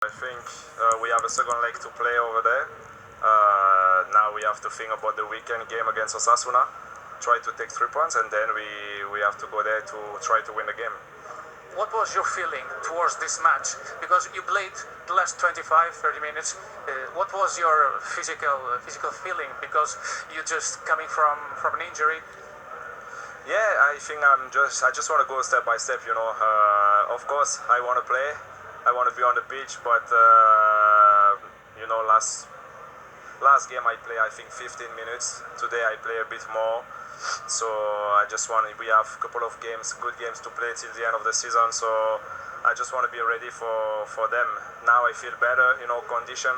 I think we have a second leg to play over there. Now we have to think about the weekend game against Osasuna, try to take 3 points, and then we have to go there to try to win the game. What was your feeling towards this match? Because you played the last 25-30 minutes. What was your physical feeling? Because you're just coming from an injury. Yeah, I think I just want to go step by step. Of course, I want to play. I want to be on the pitch, but last game I play I think 15 minutes. Today I play a bit more. So we have a couple of good games to play till the end of the season. So I just want to be ready for them. Now I feel better, condition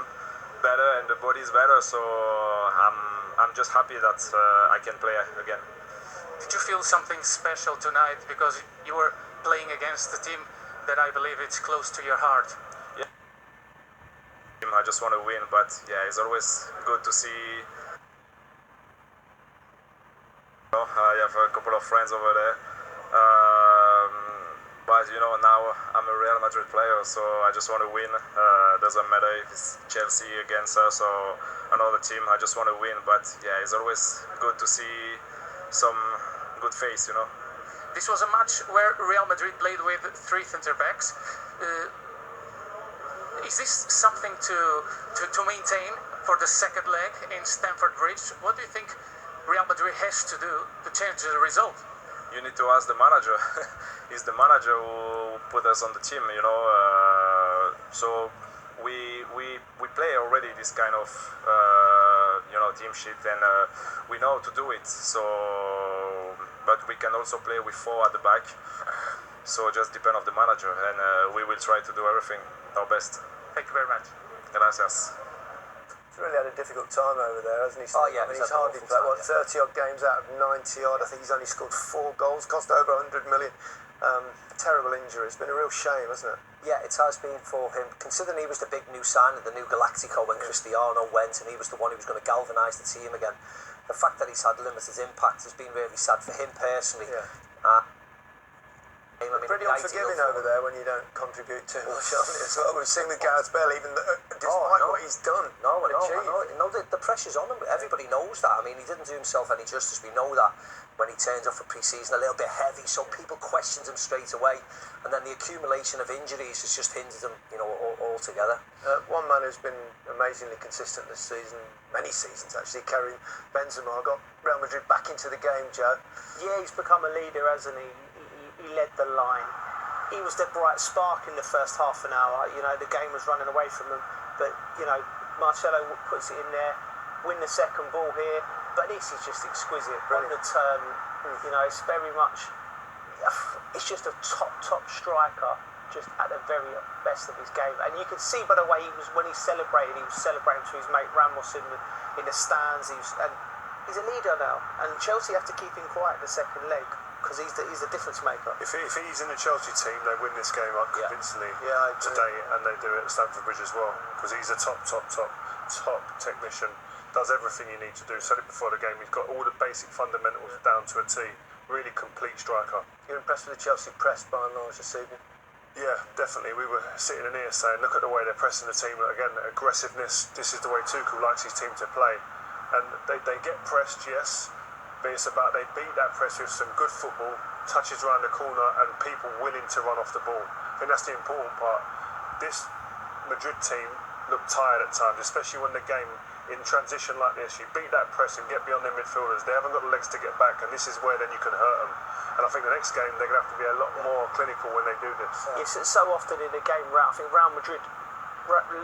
better and the body is better. So I'm just happy that I can play again. Did you feel something special tonight because you were playing against the team that I believe it's close to your heart? Yeah. I just want to win, but yeah, it's always good to see. I have a couple of friends over there, but now I'm a Real Madrid player, so I just want to win. Doesn't matter if it's Chelsea against us or another team. I just want to win, but yeah, it's always good to see some good face. This was a match where Real Madrid played with 3 centre backs. Is this something to maintain for the second leg in Stamford Bridge? What do you think Real Madrid has to do to change the result? You need to ask the manager. He's the manager who put us on the team, So we play already this kind of team sheet, and we know to do it. So, but we can also play with 4 at the back. So just depend on the manager, and we will try to do everything our best. Thank you very much. Gracias. He's really had a difficult time over there, hasn't he? Oh yeah, he's hardly played 30 odd games out of 90 odd. I think he's only scored 4 goals, cost over 100 million. Terrible injury. It's been a real shame, hasn't it? Yeah, it has been for him. Considering he was the big new signing, the new Galactico when Cristiano went, and he was the one who was going to galvanise the team again. The fact that he's had limited impact has been really sad for him personally. Yeah. Pretty unforgiving over there when you don't contribute too much on it as well. We've seen with Gareth Bale, even despite what he's done. The pressure's on him. Everybody knows that. I mean, he didn't do himself any justice. We know that when he turns up for pre-season a little bit heavy, so people questioned him straight away. And then the accumulation of injuries has just hindered him, altogether. One man who's been amazingly consistent this season, many seasons actually, Karim Benzema, got Real Madrid back into the game, Joe. Yeah, he's become a leader, hasn't he? He led the line. He was the bright spark in the first half an hour. The game was running away from them. But, Marcelo puts it in there, win the second ball here. But this is just exquisite. On the turn, it's very much... It's just a top striker, just at the very best of his game. And you could see by the way when he was celebrating to his mate Ramos in the stands. He's a leader now. And Chelsea have to keep him quiet the second leg, because he's the difference maker. If he's in the Chelsea team, they win this game up convincingly today, and they do it at Stamford Bridge as well, because he's a top technician, does everything you need to do. Said it before the game, he's got all the basic fundamentals down to a T. Really complete striker. You're impressed with the Chelsea press by and large this evening? Yeah, definitely. We were sitting in here saying, look at the way they're pressing the team. Again, aggressiveness. This is the way Tuchel likes his team to play, and they get pressed, yes. But it's about they beat that press with some good football, touches around the corner, and people willing to run off the ball. I think that's the important part. This Madrid team looked tired at times, especially when the game in transition like this, you beat that press and get beyond their midfielders. They haven't got the legs to get back, and this is where then you can hurt them. And I think the next game they're going to have to be a lot more clinical when they do this. Yes, so often in the game, I think Real Madrid,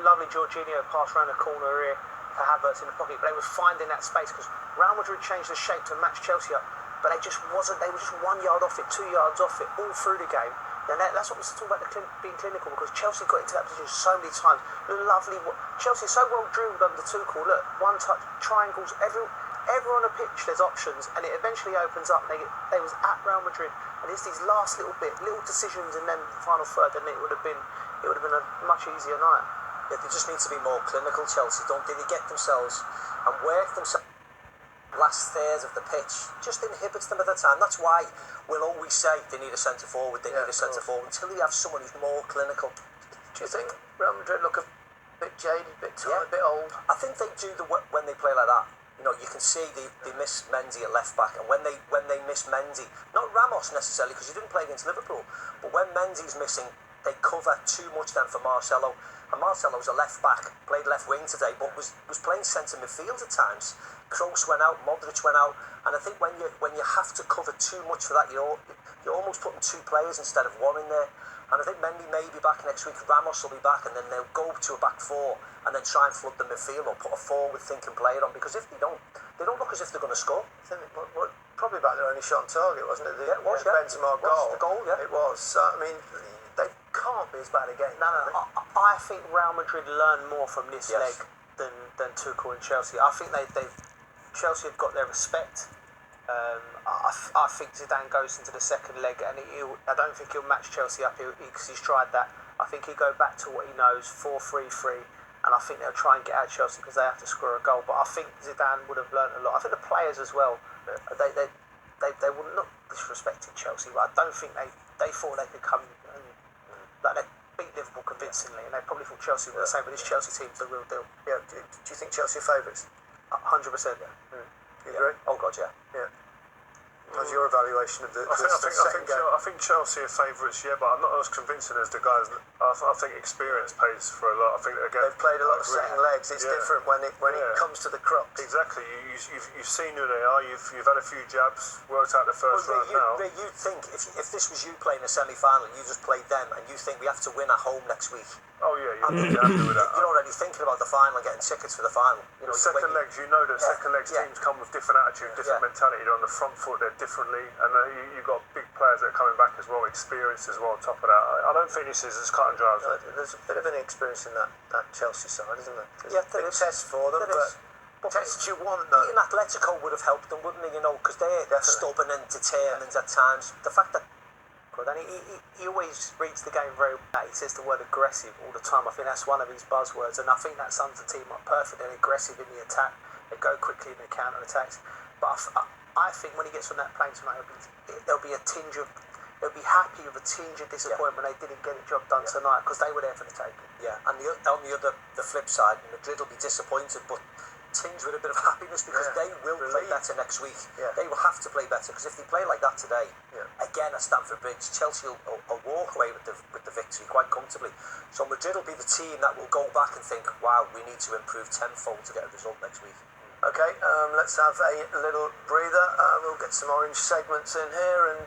lovely Jorginho pass around the corner here to Havertz in the pocket, but they were finding that space because Real Madrid changed the shape to match Chelsea up, but they were just 1 yard off it, 2 yards off it, all through the game. And that's what we're talking about, being clinical, because Chelsea got into that position so many times. Lovely. Chelsea so well drilled under Tuchel. Look, one touch, triangles, everyone on the pitch, there's options, and it eventually opens up. They was at Real Madrid, and it's these last little decisions, and then the final third, and it would have been a much easier night. Yeah, they just need to be more clinical, Chelsea, don't they? They get themselves and work themselves last third of the pitch, just inhibits them at the time. That's why we'll always say they need a centre forward, they need a centre forward, until they have someone who's more clinical. Do you think Real Madrid look a bit jaded, a bit tired, a bit old. I think they do when they play like that. You know, you can see they miss Mendy at left back, and when they miss Mendy, not Ramos necessarily because he didn't play against Liverpool, but when Mendy's missing, they cover too much then for Marcelo. And Marcelo's a left back, played left wing today, but was playing centre midfield at times. Kroos went out, Modric went out, and I think when you have to cover too much for that, you're almost putting two players instead of one in there. And I think Mendy may be back next week, Ramos will be back, and then they'll go to a back four and then try and flood the midfield or put a forward-thinking player on, because if they don't look as if they're going to score. Probably about their only shot on target, wasn't it? It was, yeah. Benzema goal. The goal, yeah. It was. So, I mean, they can't be as bad again. No. I think Real Madrid learn more from this leg than Tuchel and Chelsea. I think Chelsea have got their respect. I think Zidane goes into the second leg and I don't think he'll match Chelsea up because he's tried that. I think he'll go back to what he knows, 4-3-3, and I think they'll try and get at Chelsea because they have to score a goal. But I think Zidane would have learnt a lot. I think the players as well, they were not disrespecting Chelsea, but I don't think they thought they could come and they beat Liverpool convincingly, and they probably thought Chelsea were the same, but this Chelsea team's the real deal. Yeah. Do you think Chelsea are favourites? 100%, yeah. You agree? Oh God, yeah. Yeah. What's your evaluation of the second game? I think Chelsea are favourites, yeah, but I'm not as convincing as the guys. I think experience pays for a lot. I think again they've played a lot of second legs. It's different when it comes to the crux. Exactly. You've seen who they are. You've had a few jabs. Worked out the first round now. You'd think if this was you playing a semi-final, you just played them, and you think we have to win at home next week. Oh yeah, you're happy with that. You're already thinking about the final and getting tickets for the final. You know, second legs, you know that second legs teams come with different attitude, different mentality. They're on the front foot, they're differently, and you've got big players that are coming back as well, experienced as well on top of that. I don't think this is as cut and dry as that. There's a bit of an experience in that Chelsea side, isn't there? Yeah, there is. Test for them, but tests you want though. Beating Atletico would have helped them, wouldn't it? You know, because they're stubborn and determined at times. The fact that and he always reads the game very well. He says the word aggressive all the time. I think that's one of his buzzwords, and I think that sums the team up perfectly. They're aggressive in the attack, they go quickly in the counter attacks. But I think when he gets on that plane tonight, there'll be they'll be happy with a tinge of disappointment they didn't get the job done tonight because they were there for the taking. Yeah, and on the flip side, Madrid will be disappointed, but tinged with a bit of happiness because they will play better next week. Yeah. They will have to play better because if they play like that today, again at Stamford Bridge, Chelsea will walk away with the victory quite comfortably. So Madrid will be the team that will go back and think, wow, we need to improve tenfold to get a result next week. Okay, let's have a little breather. We'll get some orange segments in here and